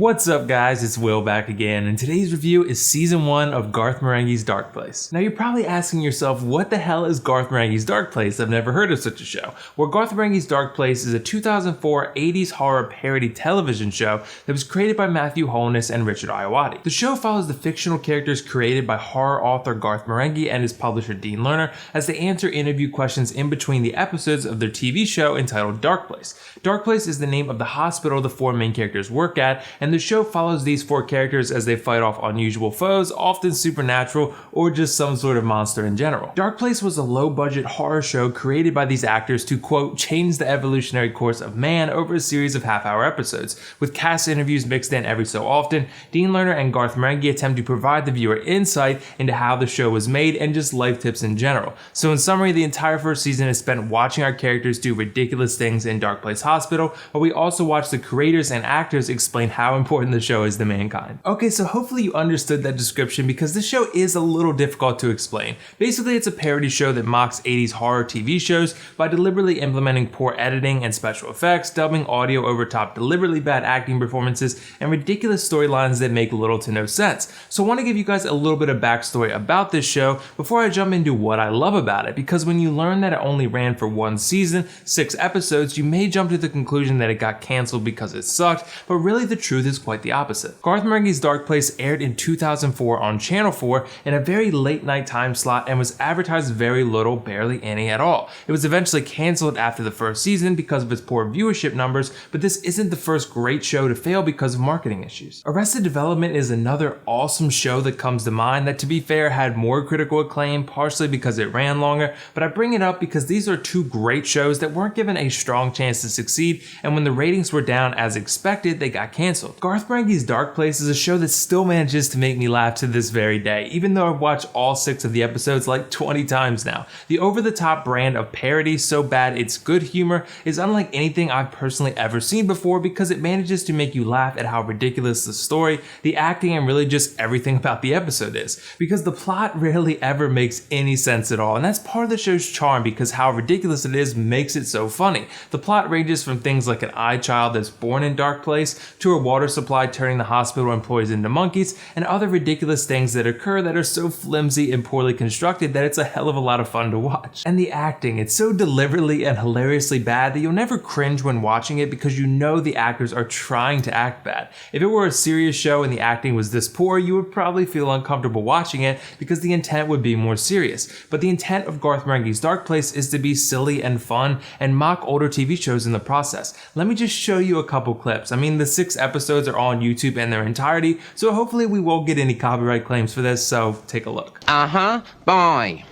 What's up guys, it's Will back again, and today's review is Season 1 of Garth Marenghi's Dark Place. Now you're probably asking yourself, what the hell is Garth Marenghi's Dark Place? I've never heard of such a show. Well, Garth Marenghi's Dark Place is a 2004 80s horror parody television show that was created by Matthew Holness and Richard Ayoade. The show follows the fictional characters created by horror author Garth Marenghi and his publisher Dean Lerner as they answer interview questions in between the episodes of their TV show entitled Dark Place. Dark Place is the name of the hospital the four main characters work at, and the show follows these four characters as they fight off unusual foes, often supernatural or just some sort of monster in general. Dark Place was a low-budget horror show created by these actors to, quote, change the evolutionary course of man over a series of half-hour episodes. With cast interviews mixed in every so often, Dean Lerner and Garth Marenghi attempt to provide the viewer insight into how the show was made and just life tips in general. So in summary, the entire first season is spent watching our characters do ridiculous things in Dark Place Hospital, but we also watch the creators and actors explain how important the show is to mankind. Okay, so hopefully you understood that description because this show is a little difficult to explain. Basically, it's a parody show that mocks 80s horror TV shows by deliberately implementing poor editing and special effects, dubbing audio over top deliberately bad acting performances, and ridiculous storylines that make little to no sense. So I want to give you guys a little bit of backstory about this show before I jump into what I love about it, because when you learn that it only ran for one season, 6 episodes, you may jump to the conclusion that it got cancelled because it sucked, but really the truth is quite the opposite. Garth Marenghi's Dark Place aired in 2004 on Channel 4 in a very late night time slot and was advertised very little, barely any at all. It was eventually cancelled after the first season because of its poor viewership numbers, but this isn't the first great show to fail because of marketing issues. Arrested Development is another awesome show that comes to mind that, to be fair, had more critical acclaim, partially because it ran longer, but I bring it up because these are two great shows that weren't given a strong chance to succeed, and when the ratings were down as expected, they got cancelled. Garth Marenghi's Dark Place is a show that still manages to make me laugh to this very day, even though I've watched all 6 of the episodes like 20 times now. The over-the-top brand of parody, so bad it's good humor, is unlike anything I've personally ever seen before because it manages to make you laugh at how ridiculous the story, the acting, and really just everything about the episode is. Because the plot rarely ever makes any sense at all, and that's part of the show's charm because how ridiculous it is makes it so funny. The plot ranges from things like an eye child that's born in Dark Place, to a water supply turning the hospital employees into monkeys, and other ridiculous things that occur that are so flimsy and poorly constructed that it's a hell of a lot of fun to watch. And the acting, it's so deliberately and hilariously bad that you'll never cringe when watching it because you know the actors are trying to act bad. If it were a serious show and the acting was this poor, you would probably feel uncomfortable watching it because the intent would be more serious. But the intent of Garth Marenghi's Dark Place is to be silly and fun and mock older TV shows in the process. Let me just show you a couple clips. I mean, the 6 episodes are all on YouTube in their entirety, so hopefully we won't get any copyright claims for this, so take a look. Bye.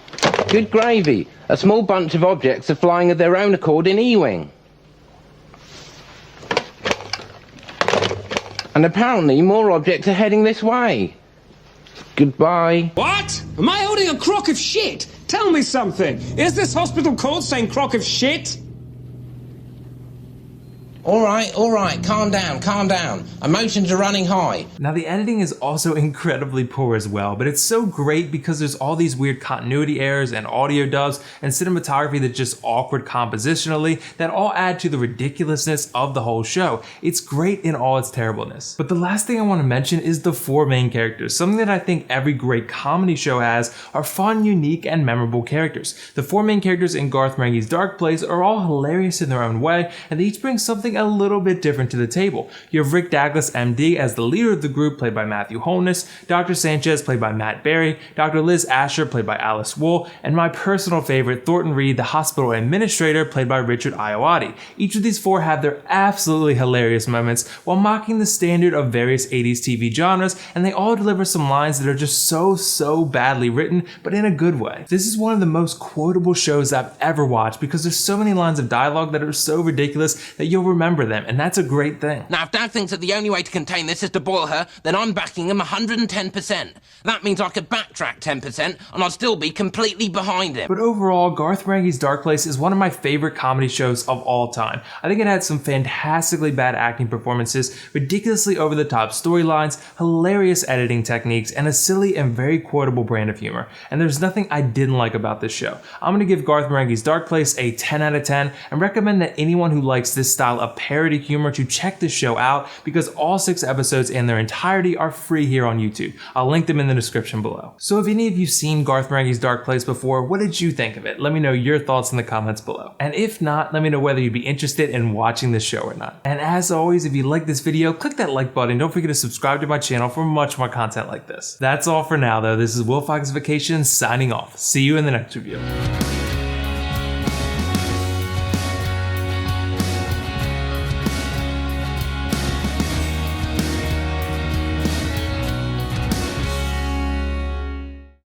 Good gravy. A small bunch of objects are flying of their own accord in E-Wing. And apparently more objects are heading this way. Goodbye. What? Am I holding a crock of shit? Tell me something. Is this hospital called St. Crock of Shit? All right, calm down. Emotions are running high. Now the editing is also incredibly poor as well, but it's so great because there's all these weird continuity errors and audio dubs and cinematography that's just awkward compositionally that all add to the ridiculousness of the whole show. It's great in all its terribleness. But the last thing I want to mention is the 4 main characters. Something that I think every great comedy show has are fun, unique, and memorable characters. The 4 main characters in Garth Marenghi's Dark Place are all hilarious in their own way, and they each bring something a little bit different to the table. You have Rick Douglas, MD, as the leader of the group, played by Matthew Holness, Dr. Sanchez, played by Matt Berry, Dr. Liz Asher, played by Alice Lowe, and my personal favorite, Thornton Reed, the hospital administrator, played by Richard Ayoade. Each of these 4 have their absolutely hilarious moments while mocking the standard of various 80s TV genres, and they all deliver some lines that are just so badly written, but in a good way. This is one of the most quotable shows I've ever watched because there's so many lines of dialogue that are so ridiculous that you'll remember them, and that's a great thing. Now, if Dad thinks that the only way to contain this is to boil her, then I'm backing him 110%. That means I could backtrack 10%, and I'd still be completely behind him. But overall, Garth Marenghi's Dark Place is one of my favorite comedy shows of all time. I think it had some fantastically bad acting performances, ridiculously over-the-top storylines, hilarious editing techniques, and a silly and very quotable brand of humor. And there's nothing I didn't like about this show. I'm gonna give Garth Marenghi's Dark Place a 10 out of 10 and recommend that anyone who likes this style of of parody humor to check this show out because all 6 episodes in their entirety are free here on YouTube. I'll link them in the description below. So if any of you seen Garth Marenghi's Dark Place before, what did you think of it? Let me know your thoughts in the comments below. And if not, let me know whether you'd be interested in watching this show or not. And as always, if you like this video, click that like button. Don't forget to subscribe to my channel for much more content like this. That's all for now though. This is WillFoxification signing off. See you in the next review.